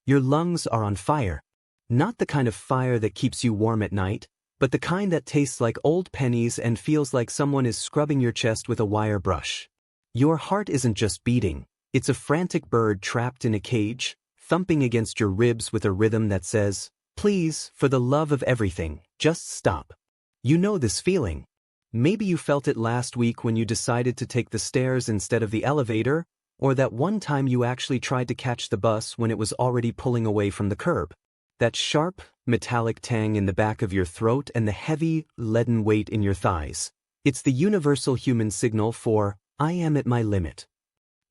Your lungs are on fire. Not the kind of fire that keeps you warm at night, but the kind that tastes like old pennies and feels like someone is scrubbing your chest with a wire brush. Your heart isn't just beating, it's a frantic bird trapped in a cage, thumping against your ribs with a rhythm that says, "Please, for the love of everything, just stop." You know this feeling. Maybe you felt it last week when you decided to take the stairs instead of the elevator, or that one time you actually tried to catch the bus when it was already pulling away from the curb. That sharp, metallic tang in the back of your throat and the heavy, leaden weight in your thighs. It's the universal human signal for, "I am at my limit."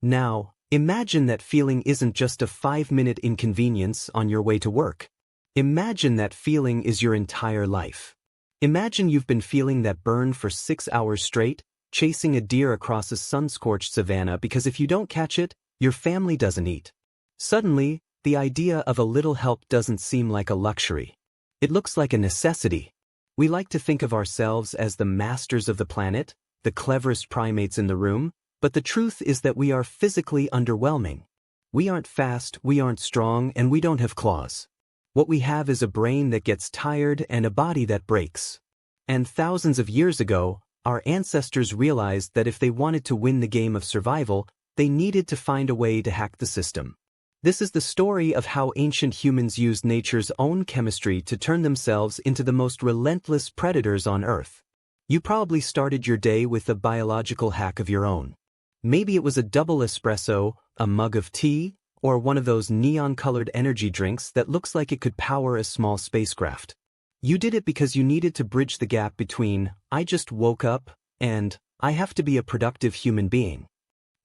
Now, imagine that feeling isn't just a 5-minute inconvenience on your way to work. Imagine that feeling is your entire life. Imagine you've been feeling that burn for 6 hours straight, chasing a deer across a sun-scorched savanna because if you don't catch it, your family doesn't eat. Suddenly, the idea of a little help doesn't seem like a luxury. It looks like a necessity. We like to think of ourselves as the masters of the planet, the cleverest primates in the room, but the truth is that we are physically underwhelming. We aren't fast, we aren't strong, and we don't have claws. What we have is a brain that gets tired and a body that breaks. And thousands of years ago, our ancestors realized that if they wanted to win the game of survival, they needed to find a way to hack the system. This is the story of how ancient humans used nature's own chemistry to turn themselves into the most relentless predators on Earth. You probably started your day with a biological hack of your own. Maybe it was a double espresso, a mug of tea, or one of those neon-colored energy drinks that looks like it could power a small spacecraft. You did it because you needed to bridge the gap between, "I just woke up," and, "I have to be a productive human being."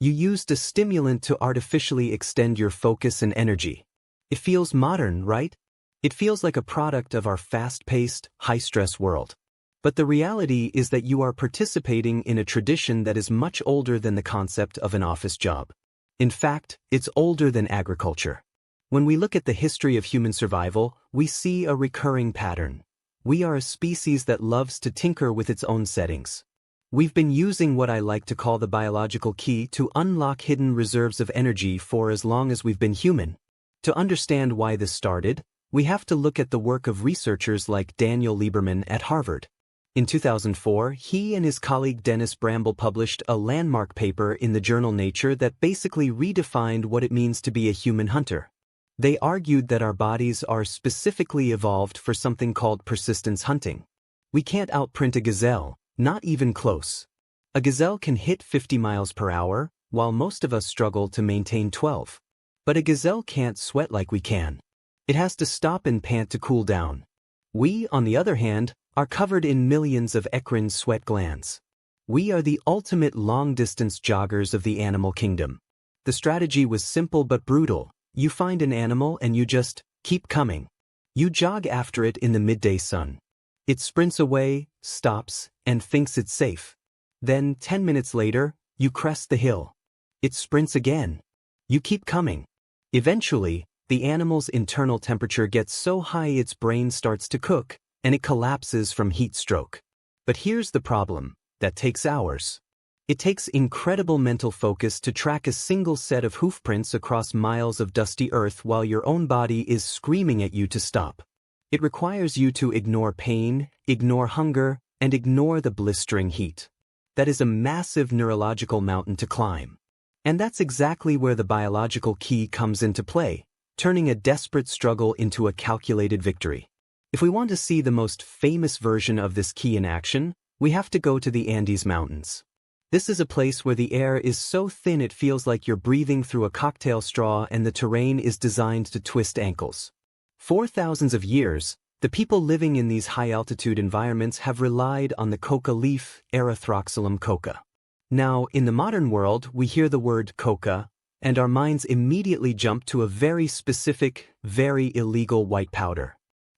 You used a stimulant to artificially extend your focus and energy. It feels modern, right? It feels like a product of our fast-paced, high-stress world. But the reality is that you are participating in a tradition that is much older than the concept of an office job. In fact, it's older than agriculture. When we look at the history of human survival, we see a recurring pattern. We are a species that loves to tinker with its own settings. We've been using what I like to call the biological key to unlock hidden reserves of energy for as long as we've been human. To understand why this started, we have to look at the work of researchers like Daniel Lieberman at Harvard. In 2004, he and his colleague Dennis Bramble published a landmark paper in the journal Nature that basically redefined what it means to be a human hunter. They argued that our bodies are specifically evolved for something called persistence hunting. We can't outprint a gazelle, not even close. A gazelle can hit 50 miles per hour, while most of us struggle to maintain 12. But a gazelle can't sweat like we can. It has to stop and pant to cool down. We, on the other hand, are covered in millions of eccrine sweat glands. We are the ultimate long-distance joggers of the animal kingdom. The strategy was simple but brutal. You find an animal and you just keep coming. You jog after it in the midday sun. It sprints away, stops, and thinks it's safe. Then, 10 minutes later, you crest the hill. It sprints again. You keep coming. Eventually, the animal's internal temperature gets so high its brain starts to cook, and it collapses from heat stroke. But here's the problem: that takes hours. It takes incredible mental focus to track a single set of hoofprints across miles of dusty earth while your own body is screaming at you to stop. It requires you to ignore pain, ignore hunger, and ignore the blistering heat. That is a massive neurological mountain to climb. And that's exactly where the biological key comes into play, turning a desperate struggle into a calculated victory. If we want to see the most famous version of this key in action, we have to go to the Andes Mountains. This is a place where the air is so thin it feels like you're breathing through a cocktail straw and the terrain is designed to twist ankles. For thousands of years, the people living in these high-altitude environments have relied on the coca leaf, Erythroxylum coca. Now, in the modern world, we hear the word coca, and our minds immediately jump to a very specific, very illegal white powder.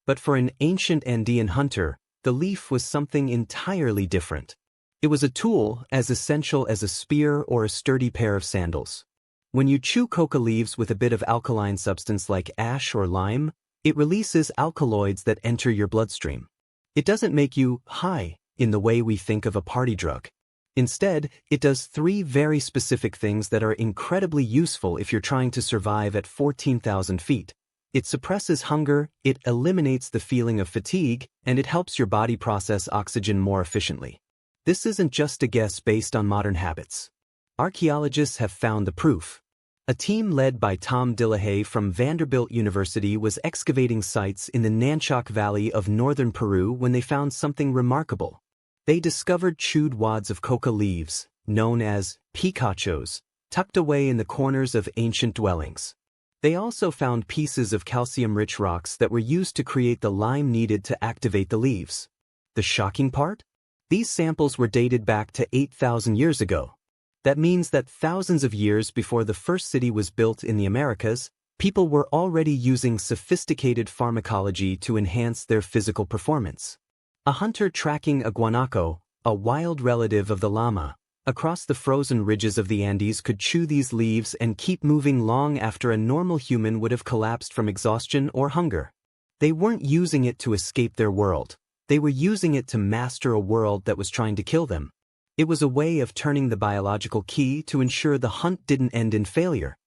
But for an ancient Andean hunter, the leaf was something entirely different. It was a tool as essential as a spear or a sturdy pair of sandals. When you chew coca leaves with a bit of alkaline substance like ash or lime, it releases alkaloids that enter your bloodstream. It doesn't make you high in the way we think of a party drug. Instead, it does 3 very specific things that are incredibly useful if you're trying to survive at 14,000 feet. It suppresses hunger, it eliminates the feeling of fatigue, and it helps your body process oxygen more efficiently. This isn't just a guess based on modern habits. Archaeologists have found the proof. A team led by Tom Dillahay from Vanderbilt University was excavating sites in the Nanchoc Valley of northern Peru when they found something remarkable. They discovered chewed wads of coca leaves, known as picachos, tucked away in the corners of ancient dwellings. They also found pieces of calcium-rich rocks that were used to create the lime needed to activate the leaves. The shocking part? These samples were dated back to 8,000 years ago. That means that thousands of years before the first city was built in the Americas, people were already using sophisticated pharmacology to enhance their physical performance. A hunter tracking a guanaco, a wild relative of the llama, across the frozen ridges of the Andes could chew these leaves and keep moving long after a normal human would have collapsed from exhaustion or hunger. They weren't using it to escape their world. They were using it to master a world that was trying to kill them. It was a way of turning the biological key to ensure the hunt didn't end in failure.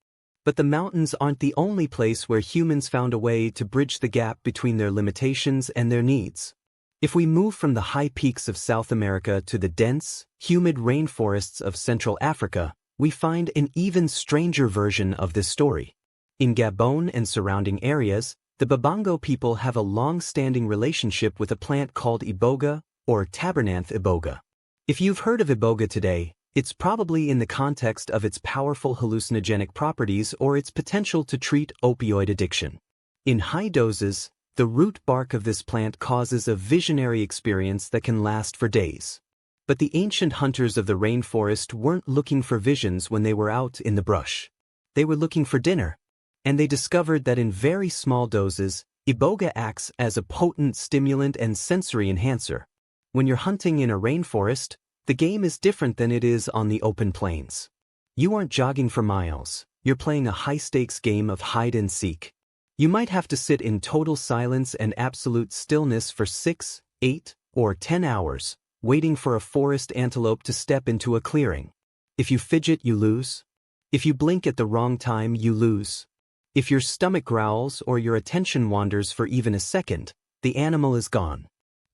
But the mountains aren't the only place where humans found a way to bridge the gap between their limitations and their needs. If we move from the high peaks of South America to the dense, humid rainforests of Central Africa, we find an even stranger version of this story. In Gabon and surrounding areas, the Babango people have a long-standing relationship with a plant called iboga, or Tabernanthe iboga. If you've heard of iboga today, it's probably in the context of its powerful hallucinogenic properties or its potential to treat opioid addiction. In high doses, the root bark of this plant causes a visionary experience that can last for days. But the ancient hunters of the rainforest weren't looking for visions when they were out in the brush. They were looking for dinner. And they discovered that in very small doses, iboga acts as a potent stimulant and sensory enhancer. When you're hunting in a rainforest, the game is different than it is on the open plains. You aren't jogging for miles, you're playing a high-stakes game of hide and seek. You might have to sit in total silence and absolute stillness for 6, 8, or 10 hours, waiting for a forest antelope to step into a clearing. If you fidget, you lose. If you blink at the wrong time, you lose. If your stomach growls or your attention wanders for even a second, the animal is gone.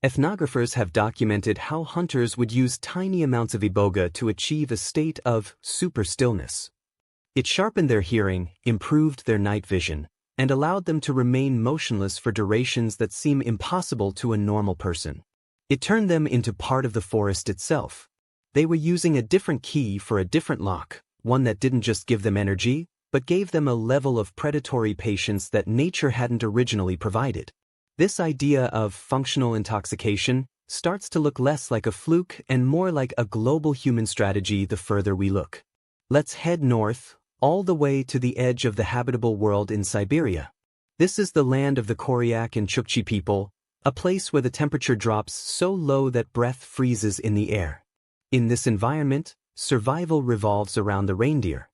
Ethnographers have documented how hunters would use tiny amounts of iboga to achieve a state of super stillness. It sharpened their hearing, improved their night vision, and allowed them to remain motionless for durations that seem impossible to a normal person. It turned them into part of the forest itself. They were using a different key for a different lock, one that didn't just give them energy, but gave them a level of predatory patience that nature hadn't originally provided. This idea of functional intoxication starts to look less like a fluke and more like a global human strategy the further we look. Let's head north, all the way to the edge of the habitable world in Siberia. This is the land of the Koryak and Chukchi people, a place where the temperature drops so low that breath freezes in the air. In this environment, survival revolves around the reindeer.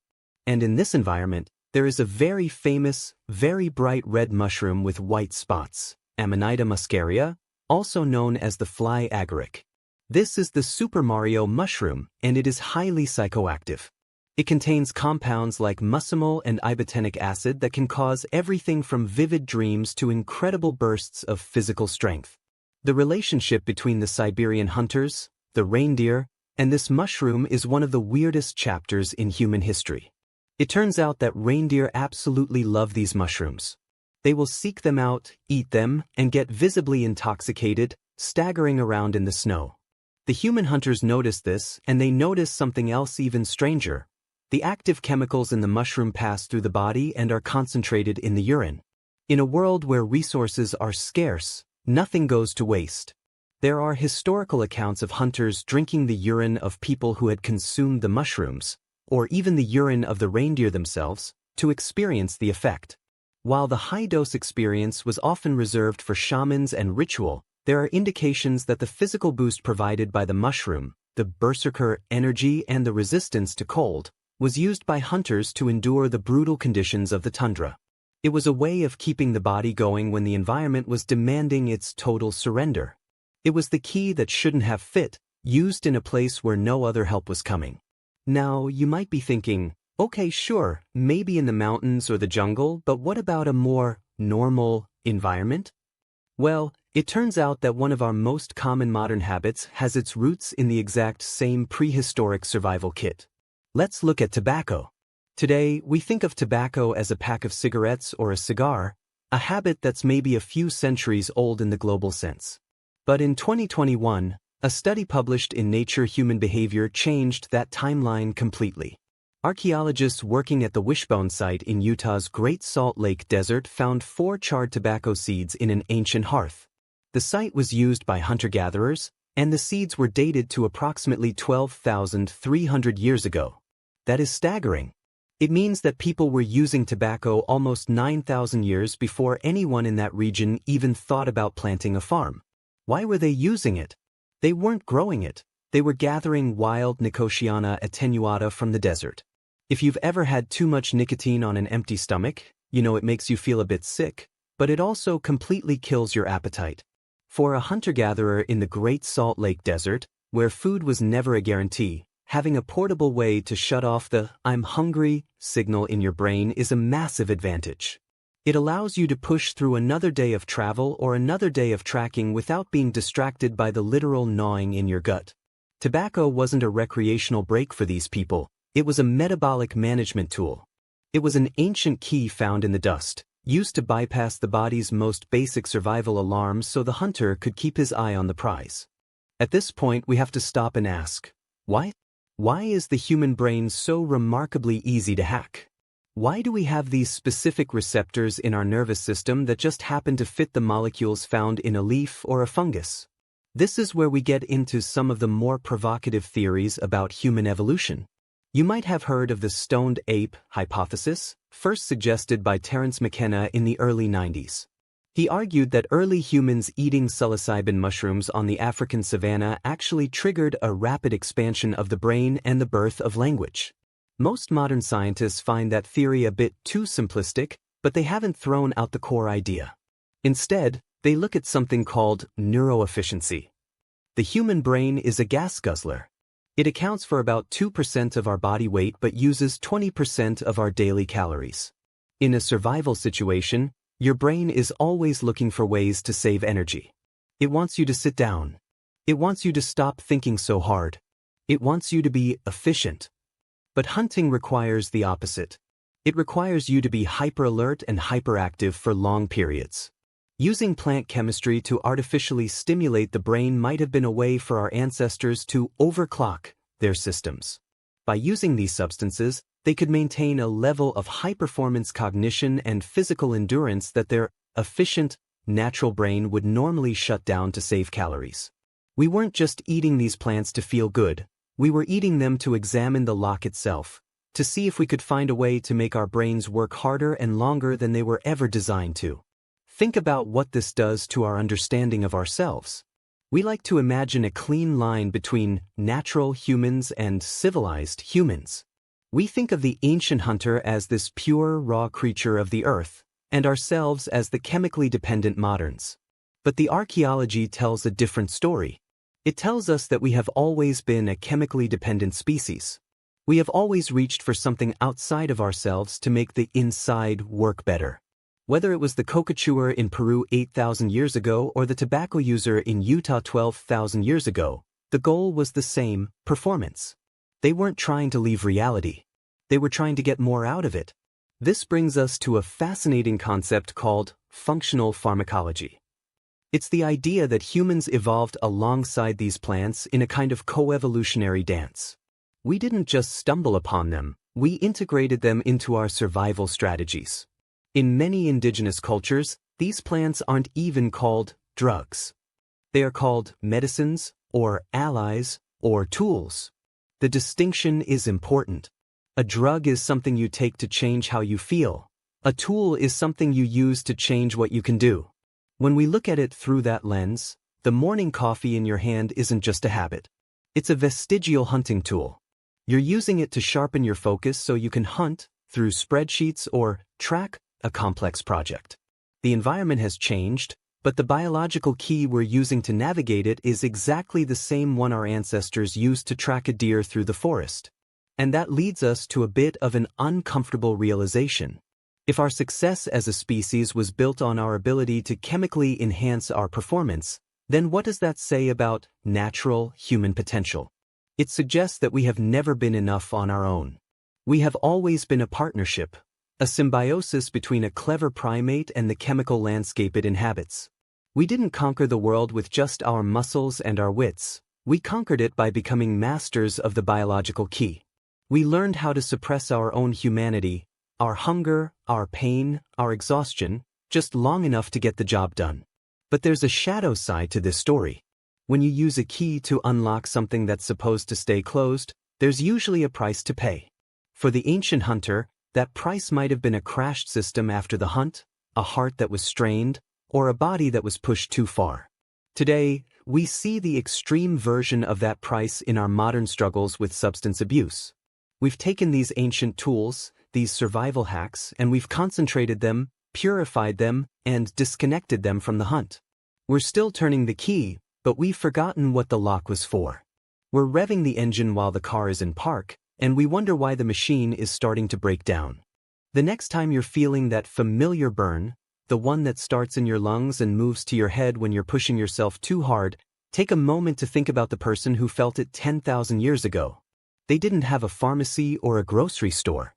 And in this environment, there is a very famous, very bright red mushroom with white spots, Amanita muscaria, also known as the fly agaric. This is the Super Mario mushroom, and it is highly psychoactive. It contains compounds like muscimol and ibotenic acid that can cause everything from vivid dreams to incredible bursts of physical strength. The relationship between the Siberian hunters, the reindeer, and this mushroom is one of the weirdest chapters in human history. It turns out that reindeer absolutely love these mushrooms. They will seek them out, eat them, and get visibly intoxicated, staggering around in the snow. The human hunters notice this, and they notice something else even stranger. The active chemicals in the mushroom pass through the body and are concentrated in the urine. In a world where resources are scarce, nothing goes to waste. There are historical accounts of hunters drinking the urine of people who had consumed the mushrooms, or even the urine of the reindeer themselves, to experience the effect. While the high-dose experience was often reserved for shamans and ritual, there are indications that the physical boost provided by the mushroom, the berserker energy and the resistance to cold, was used by hunters to endure the brutal conditions of the tundra. It was a way of keeping the body going when the environment was demanding its total surrender. It was the key that shouldn't have fit, used in a place where no other help was coming. Now, you might be thinking, okay, sure, maybe in the mountains or the jungle, but what about a more normal environment? Well, it turns out that one of our most common modern habits has its roots in the exact same prehistoric survival kit. Let's look at tobacco. Today, we think of tobacco as a pack of cigarettes or a cigar, a habit that's maybe a few centuries old in the global sense. But in 2021, a study published in Nature Human Behavior changed that timeline completely. Archaeologists working at the Wishbone site in Utah's Great Salt Lake Desert found 4 charred tobacco seeds in an ancient hearth. The site was used by hunter-gatherers, and the seeds were dated to approximately 12,300 years ago. That is staggering. It means that people were using tobacco almost 9,000 years before anyone in that region even thought about planting a farm. Why were they using it? They weren't growing it. They were gathering wild Nicotiana attenuata from the desert. If you've ever had too much nicotine on an empty stomach, you know it makes you feel a bit sick, but it also completely kills your appetite. For a hunter-gatherer in the Great Salt Lake Desert, where food was never a guarantee, having a portable way to shut off the "I'm hungry" signal in your brain is a massive advantage. It allows you to push through another day of travel or another day of tracking without being distracted by the literal gnawing in your gut. Tobacco wasn't a recreational break for these people, it was a metabolic management tool. It was an ancient key found in the dust, used to bypass the body's most basic survival alarms so the hunter could keep his eye on the prize. At this point, we have to stop and ask, why? Why is the human brain so remarkably easy to hack? Why do we have these specific receptors in our nervous system that just happen to fit the molecules found in a leaf or a fungus? This is where we get into some of the more provocative theories about human evolution. You might have heard of the stoned ape hypothesis, first suggested by Terence McKenna in the early 90s. He argued that early humans eating psilocybin mushrooms on the African savanna actually triggered a rapid expansion of the brain and the birth of language. Most modern scientists find that theory a bit too simplistic, but they haven't thrown out the core idea. Instead, they look at something called neuroefficiency. The human brain is a gas guzzler. It accounts for about 2% of our body weight but uses 20% of our daily calories. In a survival situation, your brain is always looking for ways to save energy. It wants you to sit down. It wants you to stop thinking so hard. It wants you to be efficient. But hunting requires the opposite. It requires you to be hyper-alert and hyperactive for long periods. Using plant chemistry to artificially stimulate the brain might have been a way for our ancestors to overclock their systems. By using these substances, they could maintain a level of high-performance cognition and physical endurance that their efficient, natural brain would normally shut down to save calories. We weren't just eating these plants to feel good, we were eating them to examine the lock itself, to see if we could find a way to make our brains work harder and longer than they were ever designed to. Think about what this does to our understanding of ourselves. We like to imagine a clean line between natural humans and civilized humans. We think of the ancient hunter as this pure, raw creature of the earth, and ourselves as the chemically dependent moderns. But the archaeology tells a different story. It tells us that we have always been a chemically dependent species. We have always reached for something outside of ourselves to make the inside work better. Whether it was the coca chewer in Peru 8,000 years ago or the tobacco user in Utah 12,000 years ago, the goal was the same: performance. They weren't trying to leave reality. They were trying to get more out of it. This brings us to a fascinating concept called functional pharmacology. It's the idea that humans evolved alongside these plants in a kind of coevolutionary dance. We didn't just stumble upon them, we integrated them into our survival strategies. In many indigenous cultures, these plants aren't even called drugs. They are called medicines, or allies, or tools. The distinction is important. A drug is something you take to change how you feel. A tool is something you use to change what you can do. When we look at it through that lens, the morning coffee in your hand isn't just a habit. It's a vestigial hunting tool. You're using it to sharpen your focus so you can hunt through spreadsheets or track a complex project. The environment has changed, but the biological key we're using to navigate it is exactly the same one our ancestors used to track a deer through the forest. And that leads us to a bit of an uncomfortable realization. If our success as a species was built on our ability to chemically enhance our performance, then what does that say about natural human potential? It suggests that we have never been enough on our own. We have always been a partnership, a symbiosis between a clever primate and the chemical landscape it inhabits. We didn't conquer the world with just our muscles and our wits. We conquered it by becoming masters of the biological key. We learned how to suppress our own humanity, our hunger, our pain, our exhaustion, just long enough to get the job done. But there's a shadow side to this story. When you use a key to unlock something that's supposed to stay closed, there's usually a price to pay. For the ancient hunter, that price might have been a crashed system after the hunt, a heart that was strained, or a body that was pushed too far. Today, we see the extreme version of that price in our modern struggles with substance abuse. We've taken these ancient tools, these survival hacks, and we've concentrated them, purified them, and disconnected them from the hunt. We're still turning the key, but we've forgotten what the lock was for. We're revving the engine while the car is in park, and we wonder why the machine is starting to break down. The next time you're feeling that familiar burn, the one that starts in your lungs and moves to your head when you're pushing yourself too hard, take a moment to think about the person who felt it 10,000 years ago. They didn't have a pharmacy or a grocery store.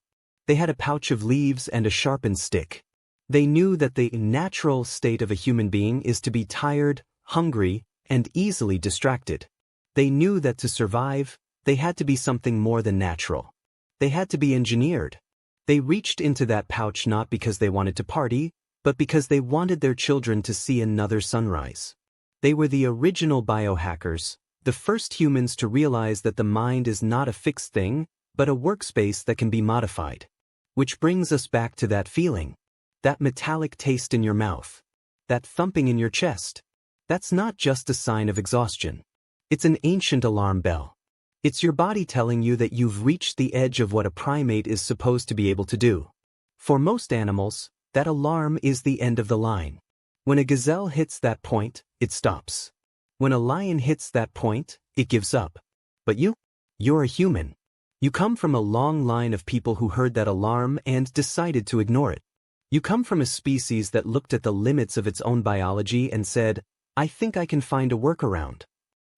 They had a pouch of leaves and a sharpened stick. They knew that the natural state of a human being is to be tired, hungry, and easily distracted. They knew that to survive, they had to be something more than natural. They had to be engineered. They reached into that pouch not because they wanted to party, but because they wanted their children to see another sunrise. They were the original biohackers, the first humans to realize that the mind is not a fixed thing, but a workspace that can be modified. Which brings us back to that feeling. That metallic taste in your mouth. That thumping in your chest. That's not just a sign of exhaustion. It's an ancient alarm bell. It's your body telling you that you've reached the edge of what a primate is supposed to be able to do. For most animals, that alarm is the end of the line. When a gazelle hits that point, it stops. When a lion hits that point, it gives up. But you're a human. You come from a long line of people who heard that alarm and decided to ignore it. You come from a species that looked at the limits of its own biology and said, I think I can find a workaround.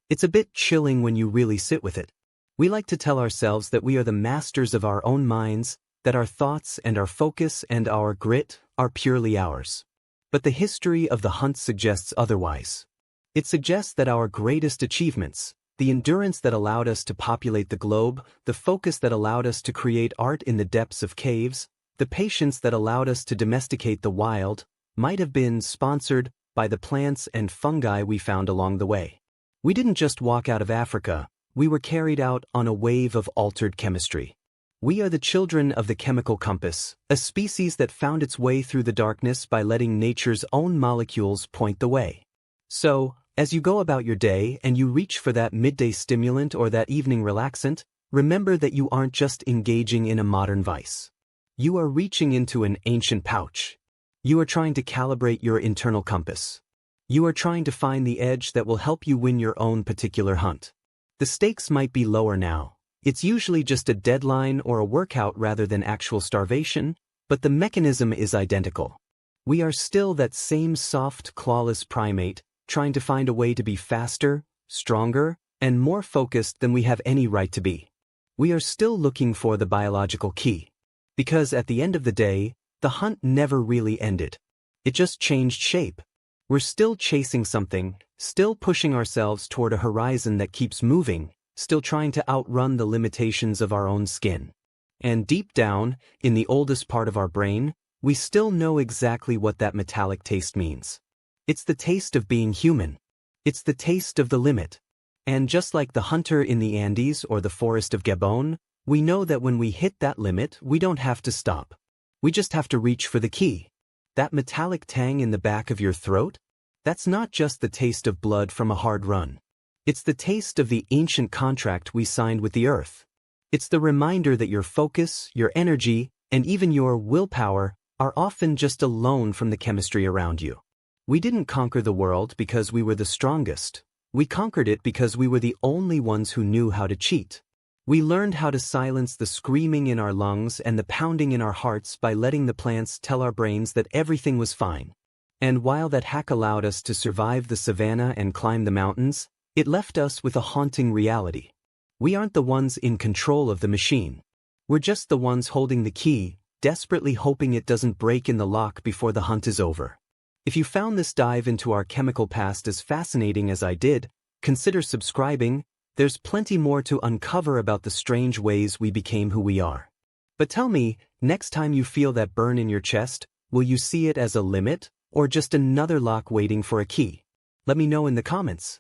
It's a bit chilling when you really sit with it. We like to tell ourselves that we are the masters of our own minds, that our thoughts and our focus and our grit are purely ours. But the history of the hunt suggests otherwise. It suggests that our greatest achievements, the endurance that allowed us to populate the globe, the focus that allowed us to create art in the depths of caves, the patience that allowed us to domesticate the wild, might have been sponsored by the plants and fungi we found along the way. We didn't just walk out of Africa, we were carried out on a wave of altered chemistry. We are the children of the chemical compass, a species that found its way through the darkness by letting nature's own molecules point the way. So, as you go about your day and you reach for that midday stimulant or that evening relaxant, remember that you aren't just engaging in a modern vice. You are reaching into an ancient pouch. You are trying to calibrate your internal compass. You are trying to find the edge that will help you win your own particular hunt. The stakes might be lower now. It's usually just a deadline or a workout rather than actual starvation, but the mechanism is identical. We are still that same soft, clawless primate, trying to find a way to be faster, stronger, and more focused than we have any right to be. We are still looking for the biological key. Because at the end of the day, the hunt never really ended. It just changed shape. We're still chasing something, still pushing ourselves toward a horizon that keeps moving, still trying to outrun the limitations of our own skin. And deep down, in the oldest part of our brain, we still know exactly what that metallic taste means. It's the taste of being human. It's the taste of the limit. And just like the hunter in the Andes or the forest of Gabon, we know that when we hit that limit, we don't have to stop. We just have to reach for the key. That metallic tang in the back of your throat? That's not just the taste of blood from a hard run. It's the taste of the ancient contract we signed with the earth. It's the reminder that your focus, your energy, and even your willpower are often just a loan from the chemistry around you. We didn't conquer the world because we were the strongest. We conquered it because we were the only ones who knew how to cheat. We learned how to silence the screaming in our lungs and the pounding in our hearts by letting the plants tell our brains that everything was fine. And while that hack allowed us to survive the savannah and climb the mountains, it left us with a haunting reality. We aren't the ones in control of the machine. We're just the ones holding the key, desperately hoping it doesn't break in the lock before the hunt is over. If you found this dive into our chemical past as fascinating as I did, consider subscribing. There's plenty more to uncover about the strange ways we became who we are. But tell me, next time you feel that burn in your chest, will you see it as a limit, or just another lock waiting for a key? Let me know in the comments.